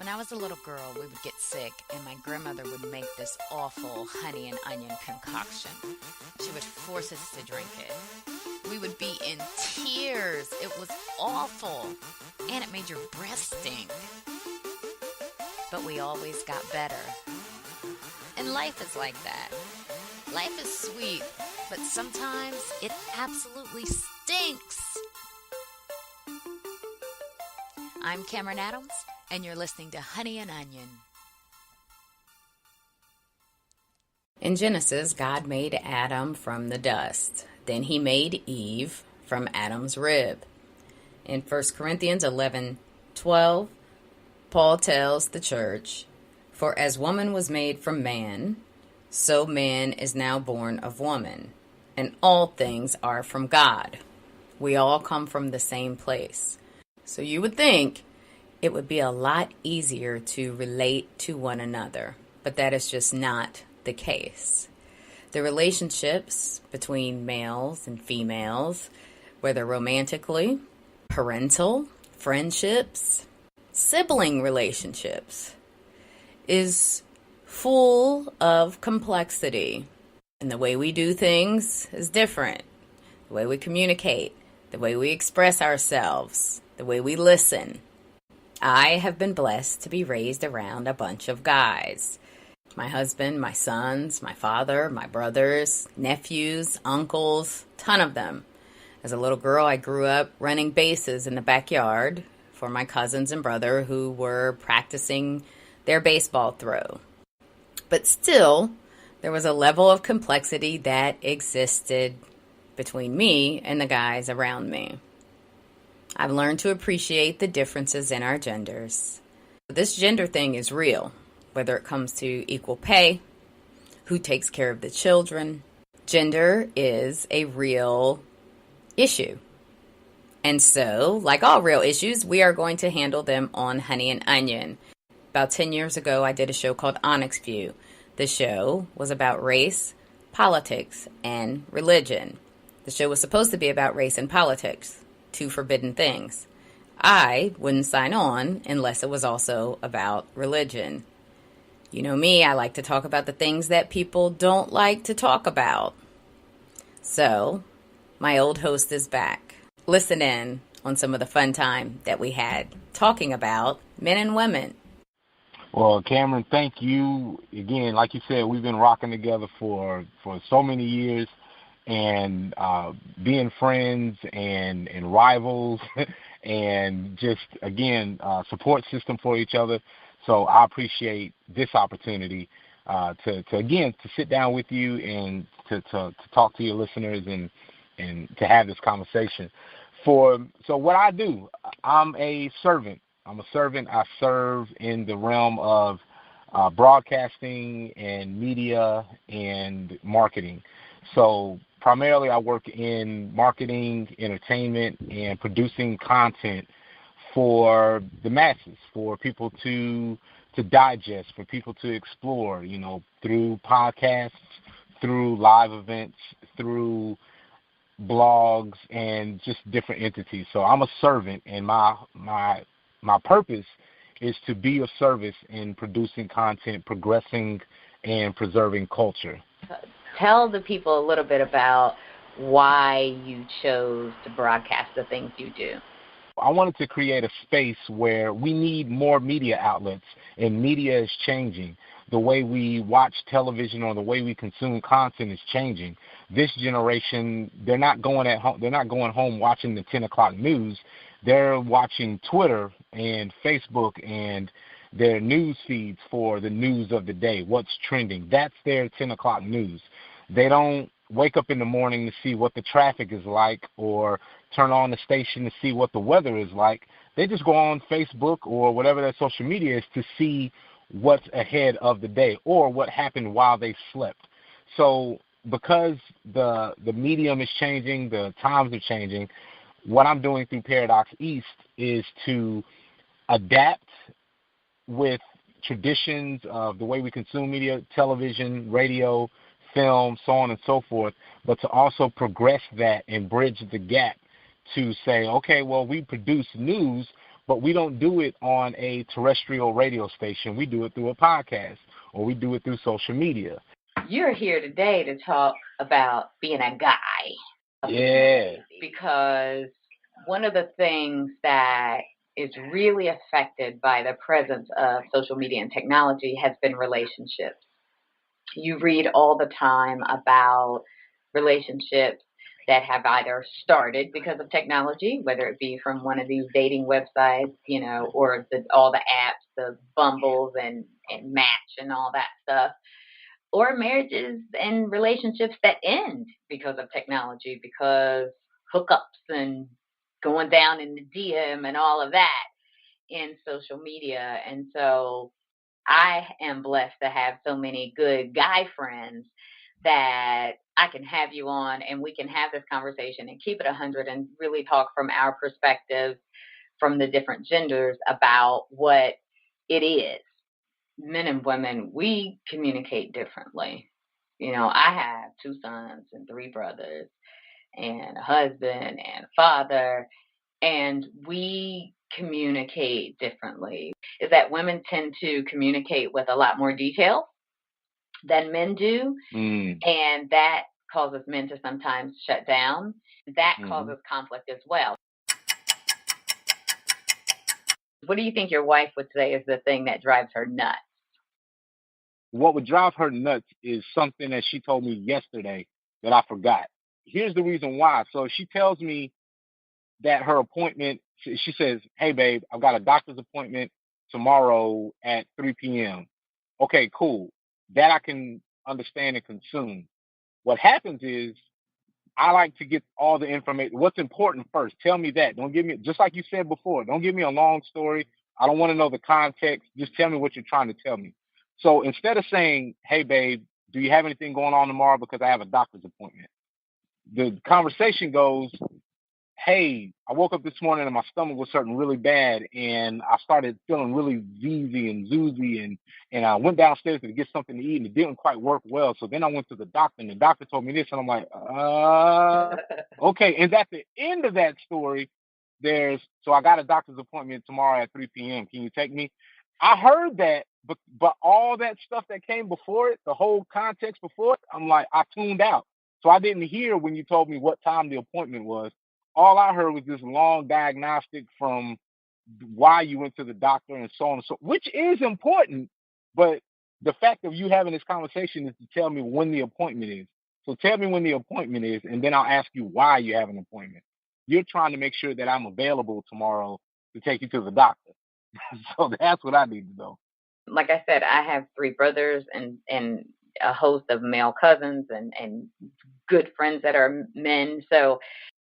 When I was a little girl, we would get sick, and my grandmother would make this awful honey and onion concoction. She would force us to drink it. We would be in tears. It was awful, and it made your breath stink. But we always got better. And life is like that. Life is sweet, but sometimes it absolutely stinks. I'm Cameron Adams, and you're listening to Honey and Onion. In Genesis, God made Adam from the dust. Then he made Eve from Adam's rib. In 1 Corinthians 11:12, Paul tells the church, "For as woman was made from man, so man is now born of woman, and all things are from God." We all come from the same place. So you would think it would be a lot easier to relate to one another, but that is just not the case. The relationships between males and females, whether romantically, parental, friendships, sibling relationships, is full of complexity. And the way we do things is different. The way we communicate, the way we express ourselves, the way we listen. I have been blessed to be raised around a bunch of guys. My husband, my sons, my father, my brothers, nephews, uncles, ton of them. As a little girl, I grew up running bases in the backyard for my cousins and brother who were practicing their baseball throw. But still, there was a level of complexity that existed between me and the guys around me. I've learned to appreciate the differences in our genders. This gender thing is real, whether it comes to equal pay, who takes care of the children. Gender is a real issue. And so, like all real issues, we are going to handle them on Honey and Onion. About 10 years ago, I did a show called Onyx View. The show was about race, politics, and religion. The show was supposed to be about race and politics, two forbidden things. I wouldn't sign on unless it was also about religion. You know me, I like to talk about the things that people don't like to talk about. So, my old host is back. Listen in on some of the fun time that we had talking about men and women. Well, Cameron, thank you. Again, like you said, we've been rocking together for so many years, and being friends and rivals and just, again, support system for each other. So I appreciate this opportunity to sit down with you and to talk to your listeners and to have this conversation. So what I do, I'm a servant. I serve in the realm of broadcasting and media and marketing. So primarily I work in marketing, entertainment, and producing content for the masses, for people to digest, for people to explore, through podcasts, through live events, through blogs, and just different entities. So I'm a servant, and my purpose is to be of service in producing content, progressing, and preserving culture. Tell the people a little bit about why you chose to broadcast the things you do. I wanted to create a space where we need more media outlets, and media is changing. The way we watch television or the way we consume content is changing. This generation, they're not going home watching the 10 o'clock news. They're watching Twitter and Facebook and their news feeds for the news of the day, what's trending. That's their 10 o'clock news. They don't wake up in the morning to see what the traffic is like or turn on the station to see what the weather is like. They just go on Facebook or whatever their social media is to see what's ahead of the day or what happened while they slept. So because the medium is changing, the times are changing, what I'm doing through Paradox East is to adapt with traditions of the way we consume media, television, radio, film, so on and so forth, but to also progress that and bridge the gap to say, okay, well, we produce news, but we don't do it on a terrestrial radio station. We do it through a podcast or we do it through social media. You're here today to talk about being a guy. Yeah. Because one of the things that is really affected by the presence of social media and technology has been relationships. You read all the time about relationships that have either started because of technology, whether it be from one of these dating websites, or all the apps, the Bumbles and Match and all that stuff, or marriages and relationships that end because of technology, because hookups and going down in the DM and all of that in social media. And so I am blessed to have so many good guy friends that I can have you on and we can have this conversation and keep it 100 and really talk from our perspective from the different genders about what it is. Men and women, we communicate differently. I have 2 sons and 3 brothers and a husband and a father, and we communicate differently. Is that women tend to communicate with a lot more detail than men do, and that causes men to sometimes shut down. That causes conflict as well. What do you think your wife would say is the thing that drives her nuts? What would drive her nuts is something that she told me yesterday that I forgot. Here's the reason why. So she tells me that her appointment, she says, "Hey, babe, I've got a doctor's appointment tomorrow at 3 p.m. Okay, cool. That I can understand and consume. What happens is I like to get all the information. What's important first? Tell me that. Don't give me, just like you said before, don't give me a long story. I don't want to know the context. Just tell me what you're trying to tell me. So instead of saying, "Hey, babe, do you have anything going on tomorrow because I have a doctor's appointment?" The conversation goes, "Hey, I woke up this morning and my stomach was hurting really bad, and I started feeling really zeezy and zoozy, and I went downstairs to get something to eat, and it didn't quite work well. So then I went to the doctor, and the doctor told me this, and I'm like, okay." And at the end of that story, so I got a doctor's appointment tomorrow at 3 p.m. Can you take me? I heard that, but all that stuff that came before it, the whole context before it, I'm like, I tuned out. So I didn't hear when you told me what time the appointment was. All I heard was this long diagnostic from why you went to the doctor and so on and so, which is important. But the fact of you having this conversation is to tell me when the appointment is. So tell me when the appointment is, and then I'll ask you why you have an appointment. You're trying to make sure that I'm available tomorrow to take you to the doctor. So that's what I need to know. Like I said, I have 3 brothers and a host of male cousins and good friends that are men. So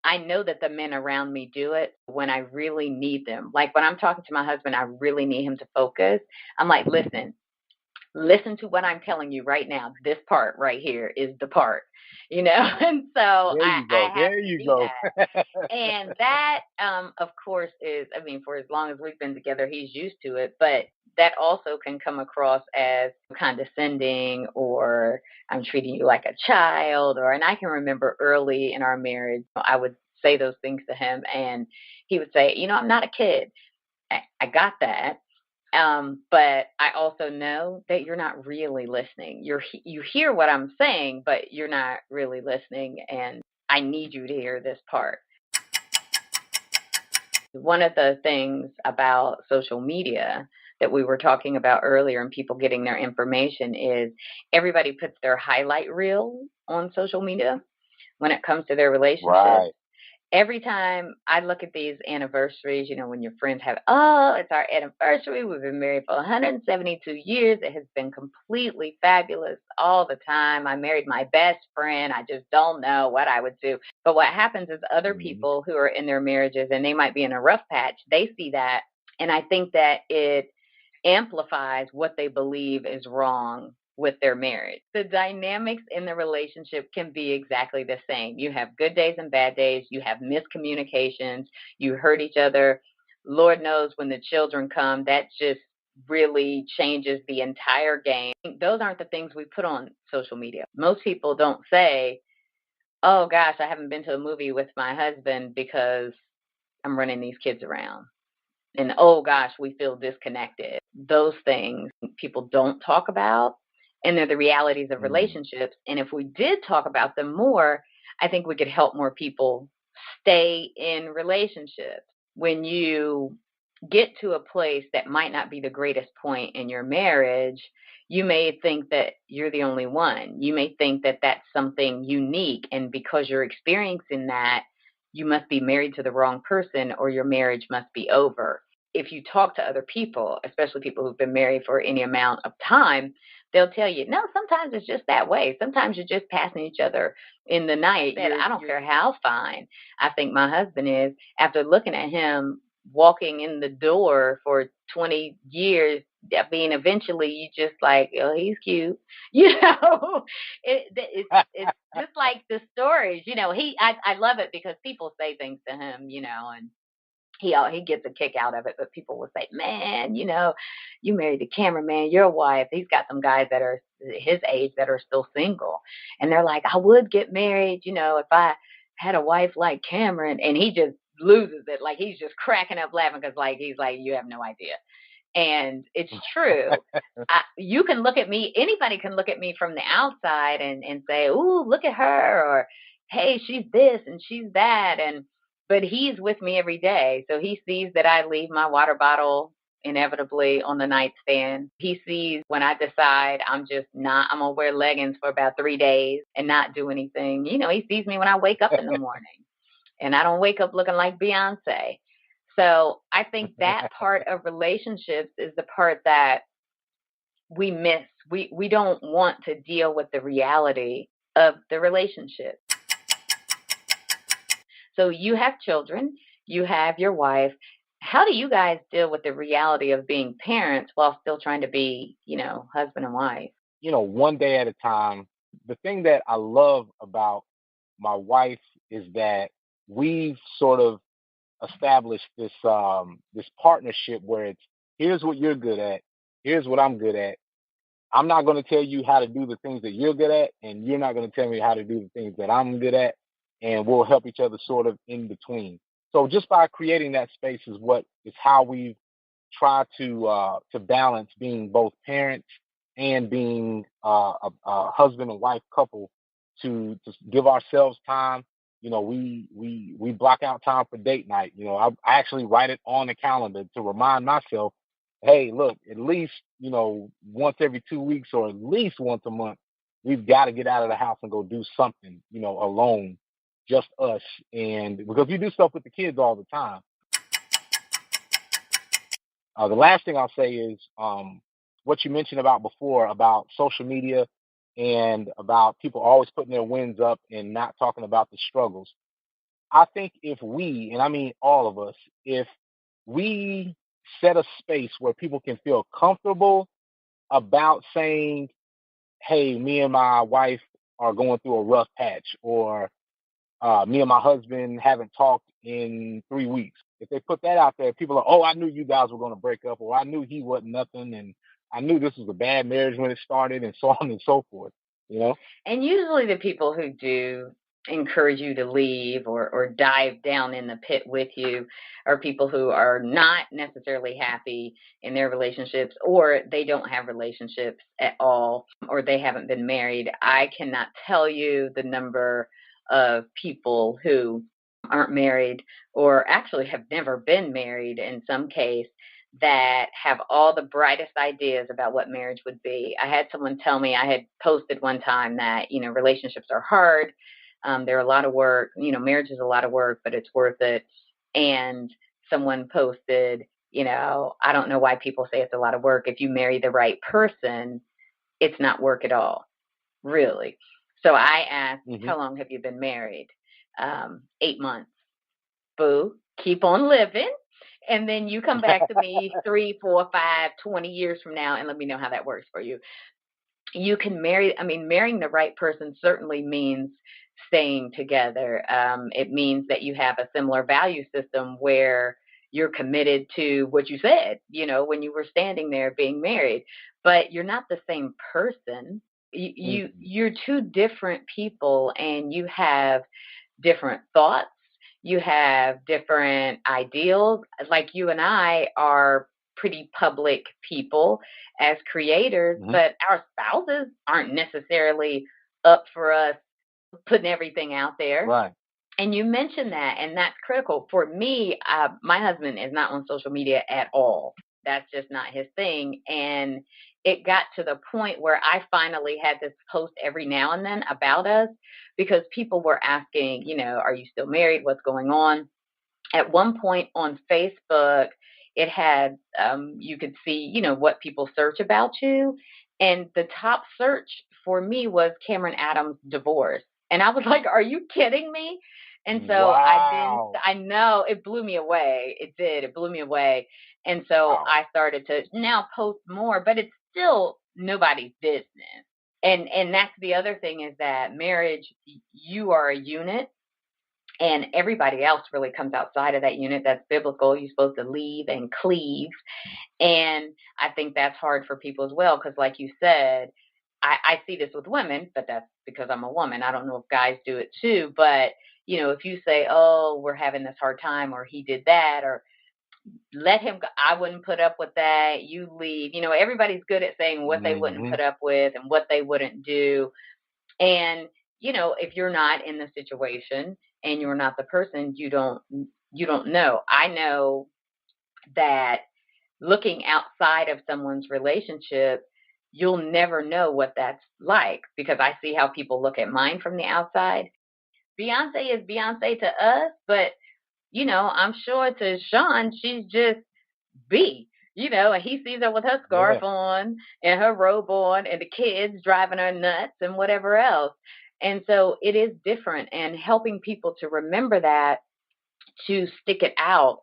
I know that the men around me do it when I really need them. Like when I'm talking to my husband, I really need him to focus. I'm like, listen to what I'm telling you right now. This part right here is the part, and so There you go. I have There to you do go. that. And that, of course, for as long as we've been together, he's used to it, but that also can come across as condescending, or I'm treating you like a child, and I can remember early in our marriage, I would say those things to him and he would say, I'm not a kid. I got that. But I also know that you're not really listening. You hear what I'm saying, but you're not really listening, and I need you to hear this part. One of the things about social media that we were talking about earlier and people getting their information is everybody puts their highlight reel on social media when it comes to their relationships. Right. Every time I look at these anniversaries, when your friends have, "Oh, it's our anniversary. We've been married for 172 years. It has been completely fabulous all the time. I married my best friend. I just don't know what I would do." But what happens is other people who are in their marriages and they might be in a rough patch, they see that. And I think that it amplifies what they believe is wrong with their marriage. The dynamics in the relationship can be exactly the same. You have good days and bad days. You have miscommunications. You hurt each other. Lord knows when the children come, that just really changes the entire game. Those aren't the things we put on social media. Most people don't say, "Oh gosh, I haven't been to a movie with my husband because I'm running these kids around." and oh gosh, we feel disconnected. Those things people don't talk about, and they're the realities of Mm. relationships. And if we did talk about them more, I think we could help more people stay in relationships. When you get to a place that might not be the greatest point in your marriage, you may think that you're the only one. You may think that that's something unique. And because you're experiencing that, you must be married to the wrong person or your marriage must be over. If you talk to other people, especially people who've been married for any amount of time, they'll tell you, no, sometimes it's just that way. Sometimes you're just passing each other in the night. I don't care how fine I think my husband is. After looking at him walking in the door for 20 years, I mean, eventually you just like, oh, he's cute, you know. It's just like the stories, you know. I love it because people say things to him, you know, and he gets a kick out of it. But people will say, man, you know, you married the cameraman, your wife. He's got some guys that are his age that are still single, and they're like, I would get married, you know, if I had a wife like Cameron. And he just loses it, like he's just cracking up laughing because like he's like, you have no idea. And it's true. You can look at me, anybody can look at me from the outside and say, ooh, look at her, or hey, she's this and she's that. But he's with me every day. So he sees that I leave my water bottle inevitably on the nightstand. He sees when I decide I'm going to wear leggings for about 3 days and not do anything. You know, he sees me when I wake up in the morning and I don't wake up looking like Beyonce. So I think that part of relationships is the part that we miss. We don't want to deal with the reality of the relationship. So you have children, you have your wife. How do you guys deal with the reality of being parents while still trying to be, you know, husband and wife? One day at a time. The thing that I love about my wife is that we've sort of established this partnership where it's, here's what you're good at, here's what I'm good at. I'm not going to tell you how to do the things that you're good at, and you're not going to tell me how to do the things that I'm good at, and we'll help each other sort of in between. So just by creating that space is how we've tried to balance being both parents and being a husband and wife couple, to give ourselves time. We block out time for date night. I actually write it on the calendar to remind myself, hey, look, at least, once every 2 weeks or at least once a month, we've got to get out of the house and go do something, alone, just us. And because we do stuff with the kids all the time. The last thing I'll say is, what you mentioned about before about social media and about people always putting their wins up and not talking about the struggles. I think if we, and I mean all of us, if we set a space where people can feel comfortable about saying, hey, me and my wife are going through a rough patch, or me and my husband haven't talked in 3 weeks. If they put that out there, people are, oh, I knew you guys were going to break up, or I knew he wasn't nothing, and I knew this was a bad marriage when it started, and so on and so forth. You know. And usually the people who do encourage you to leave or dive down in the pit with you are people who are not necessarily happy in their relationships, or they don't have relationships at all, or they haven't been married. I cannot tell you the number of people who aren't married or actually have never been married in some case that have all the brightest ideas about what marriage would be. I had someone tell me, I had posted one time that, you know, relationships are hard. They're a lot of work. You know, marriage is a lot of work, but it's worth it. And someone posted, you know, I don't know why people say it's a lot of work. If you marry the right person, it's not work at all, really. So I asked, Hmm. how long have you been married? 8 months. Boo, keep on living. And then you come back to me 3, 4, 5, 20 years from now and let me know how that works for you. You can marry, I mean, marrying the right person certainly means staying together. It means that you have a similar value system where you're committed to what you said, you know, when you were standing there being married, but you're not the same person. Hmm. You're two different people and you have different thoughts, You have different ideals. Like you and I are pretty public people as creators, Mm-hmm. but our spouses aren't necessarily up for us putting everything out there. Right. And you mentioned that, and that's critical. For me, my husband is not on social media at all. That's just not his thing. And it got to the point where I finally had this post every now and then about us because people were asking, are you still married? What's going on? At one point on Facebook, it had you could see, what people search about you, and the top search for me was Cameron Adams divorce, and I was like, "Are you kidding me?" And so Wow. I know it blew me away. It did. It blew me away. And so Wow. I started to now post more, but it's still nobody's business. And that's the other thing is that marriage, you are a unit and everybody else really comes outside of that unit. That's biblical. You're supposed to leave and cleave. And I think that's hard for people as well, because like you said, I see this with women, but that's because I'm a woman. I don't know if guys do it too, but if you say, oh, we're having this hard time, or he did that, or let him go, I wouldn't put up with that, you leave. Everybody's good at saying what they wouldn't Mm-hmm. put up with and what they wouldn't do. And, if you're not in the situation and you're not the person, you don't know. I know that looking outside of someone's relationship, you'll never know what that's like because I see how people look at mine from the outside. Beyonce is Beyonce to us, but I'm sure to Sean, she's just B, and he sees her with her Yeah. scarf on and her robe on and the kids driving her nuts and whatever else. And so it is different, and helping people to remember that, to stick it out.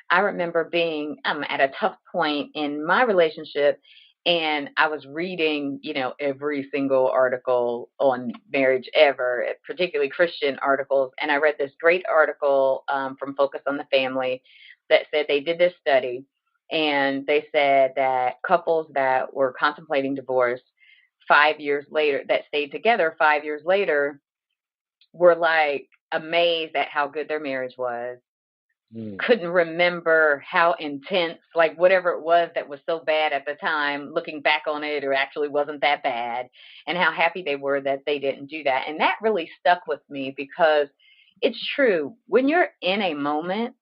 I remember being at a tough point in my relationship, and I was reading, every single article on marriage ever, particularly Christian articles. And I read this great article from Focus on the Family that said they did this study, and they said that couples that were contemplating divorce 5 years later, that stayed together 5 years later, were like amazed at how good their marriage was, Mm. couldn't remember how intense, like whatever it was that was so bad at the time, looking back on it, or actually wasn't that bad, and how happy they were that they didn't do that. And that really stuck with me because it's true. When you're in a moment,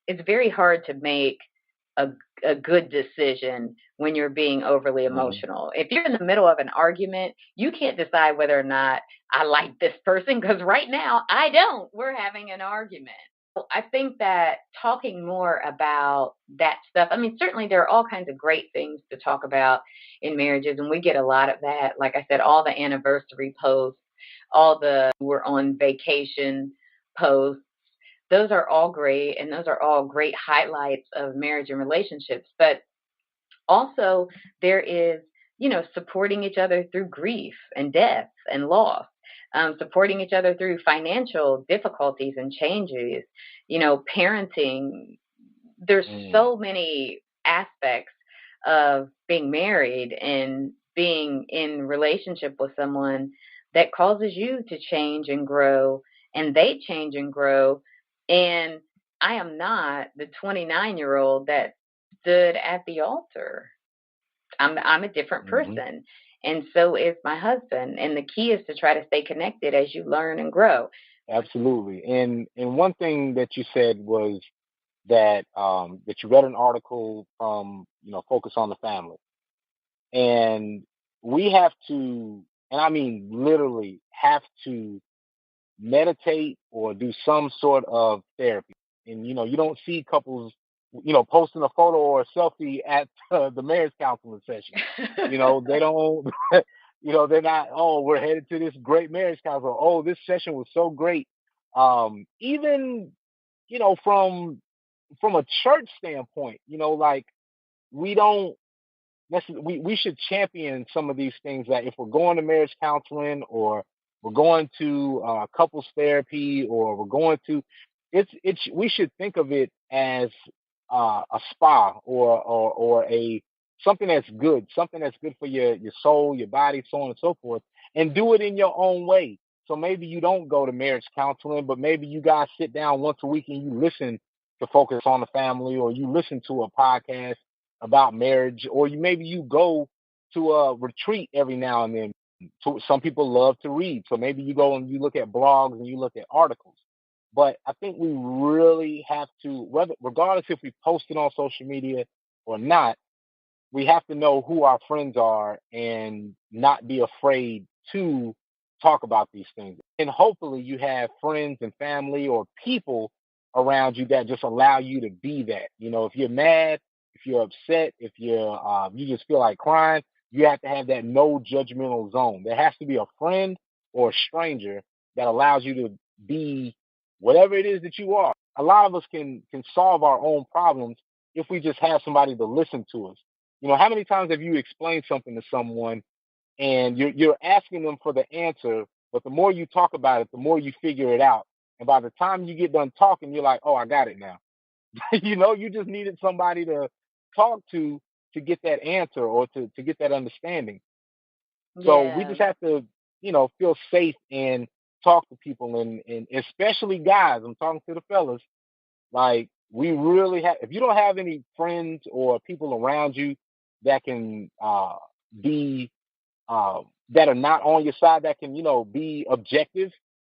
it's very hard to make a, a good decision when you're being overly Mm-hmm. emotional. If you're in the middle of an argument, you can't decide whether or not I like this person because right now I don't. We're having an argument. I think that talking more about that stuff, I mean, certainly there are all kinds of great things to talk about in marriages, and we get a lot of that. Like I said, all the anniversary posts, all the we're on vacation posts, those are all great, and those are all great highlights of marriage and relationships. But also, there is, supporting each other through grief and death and loss, supporting each other through financial difficulties and changes, parenting. There's Mm. so many aspects of being married and being in relationship with someone that causes you to change and grow, and they change and grow. And I am not the 29-year-old that stood at the altar. I'm a different Mm-hmm. person, and so is my husband. And the key is to try to stay connected as you learn and grow. Absolutely. And one thing that you said was that you read an article from Focus on the Family, and we have to, and I mean literally have to meditate or do some sort of therapy. And you don't see couples, posting a photo or a selfie at the marriage counseling session. They don't. They're not. Oh, we're headed to this great marriage counselor. Oh, this session was so great. Even from a church standpoint, like we don't we should champion some of these things that if we're going to marriage counseling or we're going to couples therapy or we're going to it's we should think of it as a spa or a something that's good for your soul, your body, so on and so forth, and do it in your own way. So maybe you don't go to marriage counseling, but maybe you guys sit down once a week and you listen to Focus on the Family, or you listen to a podcast about marriage, or maybe you go to a retreat every now and then. Some people love to read, so maybe you go and you look at blogs and you look at articles. But I think we really have to, whether regardless if we post it on social media or not, we have to know who our friends are and not be afraid to talk about these things. And hopefully you have friends and family or people around you that just allow you to be that. If you're mad, if you're upset, if you just feel like crying, you have to have that no judgmental zone. There has to be a friend or a stranger that allows you to be whatever it is that you are. A lot of us can solve our own problems if we just have somebody to listen to us. How many times have you explained something to someone and you're asking them for the answer, but the more you talk about it, the more you figure it out. And by the time you get done talking, you're like, oh, I got it now. You just needed somebody to talk to get that answer or to get that understanding. So we Yeah. just have to, feel safe and talk to people, and especially guys. I'm talking to the fellas. Like, we really have, if you don't have any friends or people around you that can be that are not on your side, that can, be objective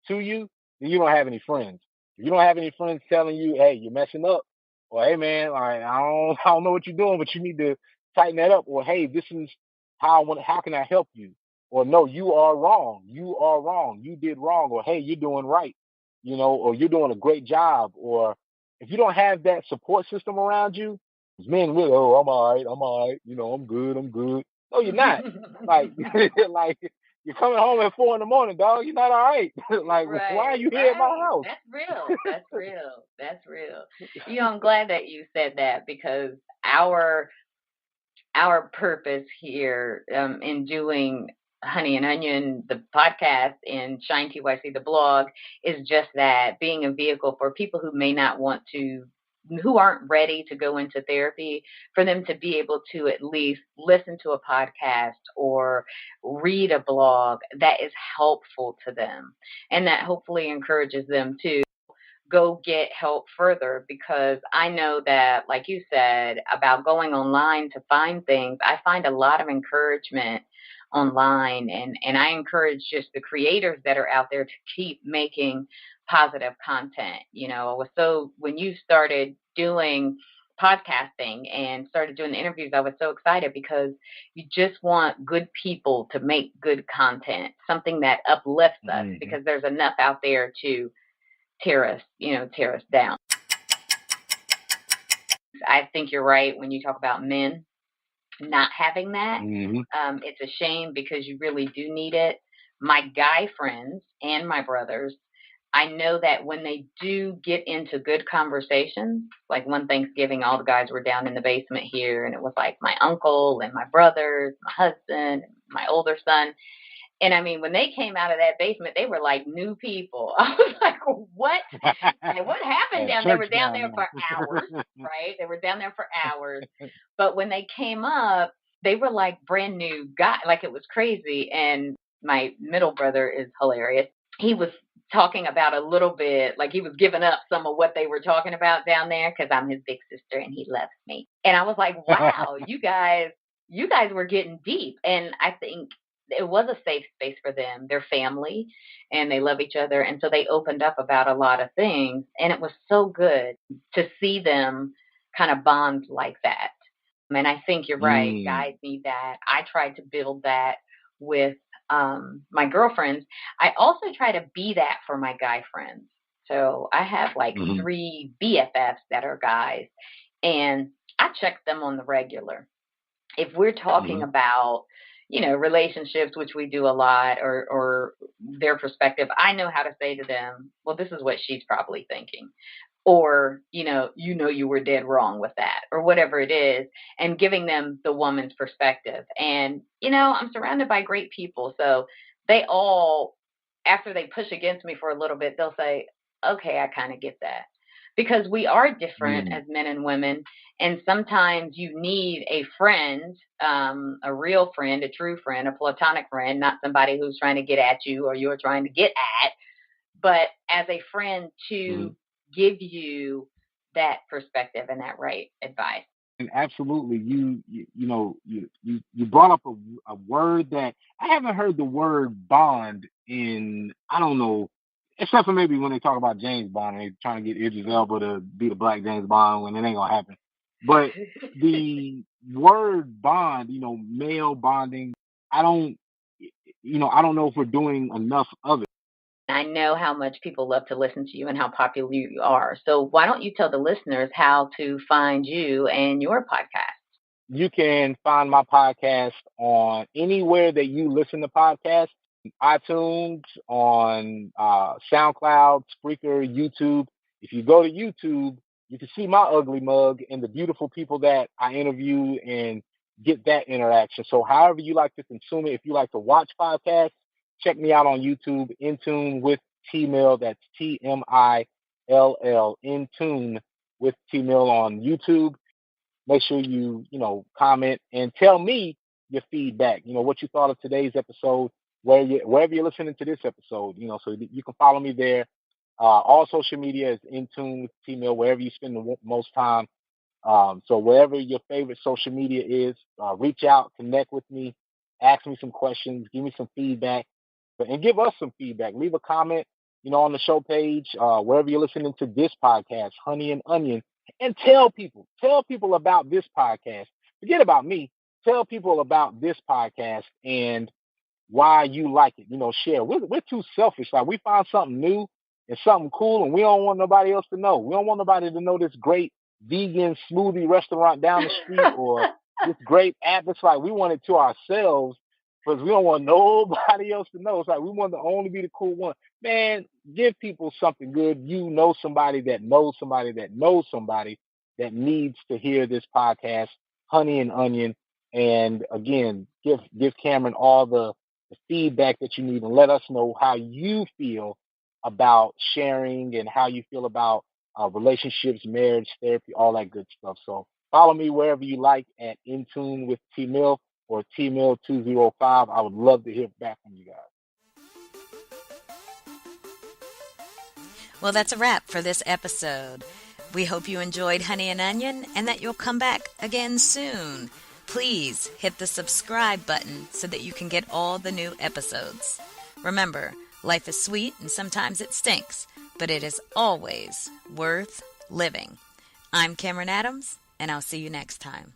to you, then you don't have any friends. If you don't have any friends telling you, hey, you're messing up, or hey man, like, I don't know what you're doing, but you need to tighten that up, or hey, this is how can I help you? Or no, you are wrong. You are wrong. You did wrong, or hey, you're doing right, or you're doing a great job. Or if you don't have that support system around you, men will, oh, I'm all right, I'm good, I'm good. No, you're not. Like, like, you're coming home at 4 in the morning, dog. You're not all right. Like, why are Right, you here at my right. house? That's real. That's real. That's real. I'm glad that you said that because our our purpose here in doing Honey and Onion, the podcast, and Shine TYC, the blog, is just that, being a vehicle for people who may not want to, who aren't ready to go into therapy, for them to be able to at least listen to a podcast or read a blog that is helpful to them and that hopefully encourages them to go get help further, because I know that, like you said, about going online to find things, I find a lot of encouragement online, and I encourage just the creators that are out there to keep making positive content. I was so, when you started doing podcasting and started doing the interviews, I was so excited because you just want good people to make good content, something that uplifts us, Hmm. because there's enough out there to tear us down. I think you're right when you talk about men not having that. Hmm. It's a shame because you really do need it. My guy friends and my brothers, I know that when they do get into good conversations, like one Thanksgiving, all the guys were down in the basement here, and it was like my uncle and my brothers, my husband, my older son. And I mean, when they came out of that basement, they were like new people. I was like, what? And what happened At down there? They church were down down there for hours, there. right? They were down there for hours. But when they came up, they were like brand new guy. Like, it was crazy. And my middle brother is hilarious. He was talking about a little bit, like he was giving up some of what they were talking about down there because I'm his big sister and he loves me. And I was like, wow, you guys were getting deep. And I think it was a safe space for them. They're family and they love each other. And so they opened up about a lot of things. And it was so good to see them kind of bond like that. And I think you're right. Mm. Guys need that. I tried to build that with my girlfriends. I also try to be that for my guy friends. So I have like Hmm. three BFFs that are guys, and I check them on the regular. If we're talking Hmm. about, relationships, which we do a lot, or their perspective, I know how to say to them, well, this is what she's probably thinking, or you were dead wrong with that, or whatever it is, and giving them the woman's perspective. And I'm surrounded by great people, so they all, after they push against me for a little bit, they'll say, okay, I kind of get that. because we are different Mm. as men and women. And sometimes you need a friend, a real friend, a true friend, a platonic friend, not somebody who's trying to get at you or you're trying to get at, but as a friend Mm. to give you that perspective and that right advice. And absolutely, you brought up a word that I haven't heard the word bond in, I don't know, except for maybe when they talk about James Bond and they're trying to get Idris Elba to be the black James Bond when it ain't gonna happen. But the word bond, male bonding, I don't, I don't know if we're doing enough of it. I know how much people love to listen to you and how popular you are. So why don't you tell the listeners how to find you and your podcast? You can find my podcast on anywhere that you listen to podcasts, iTunes, on SoundCloud, Spreaker, YouTube. If you go to YouTube, you can see my ugly mug and the beautiful people that I interview and get that interaction. So however you like to consume it, if you like to watch podcasts, check me out on YouTube, In Tune with T-Mill. That's T-M-I-L-L, In Tune with T-Mill on YouTube. Make sure comment and tell me your feedback. What you thought of today's episode, wherever you're listening to this episode. So you can follow me there. All social media is In Tune with T-Mill, wherever you spend the most time. So wherever your favorite social media is, reach out, connect with me, ask me some questions, give me some feedback, and give us some feedback. Leave a comment, on the show page, wherever you're listening to this podcast, Honey and Onion, and tell people about this podcast. Forget about me. Tell people about this podcast and why you like it. Share. We're too selfish. Like, we find something new and something cool, and we don't want nobody else to know. We don't want nobody to know this great vegan smoothie restaurant down the street or this great app. It's like we want it to ourselves because we don't want nobody else to know. It's like we want to only be the cool one. Man, give people something good. You know somebody that knows somebody that knows somebody that needs to hear this podcast, Honey and Onion. And again, give Cameron all the feedback that you need and let us know how you feel about sharing and how you feel about relationships, marriage, therapy, all that good stuff. So follow me wherever you like at In Tune with T-Mill or T-Mill205. I would love to hear back from you guys. Well, that's a wrap for this episode. We hope you enjoyed Honey and Onion and that you'll come back again soon. Please hit the subscribe button so that you can get all the new episodes. Remember, life is sweet and sometimes it stinks, but it is always worth living. I'm Cameron Adams, and I'll see you next time.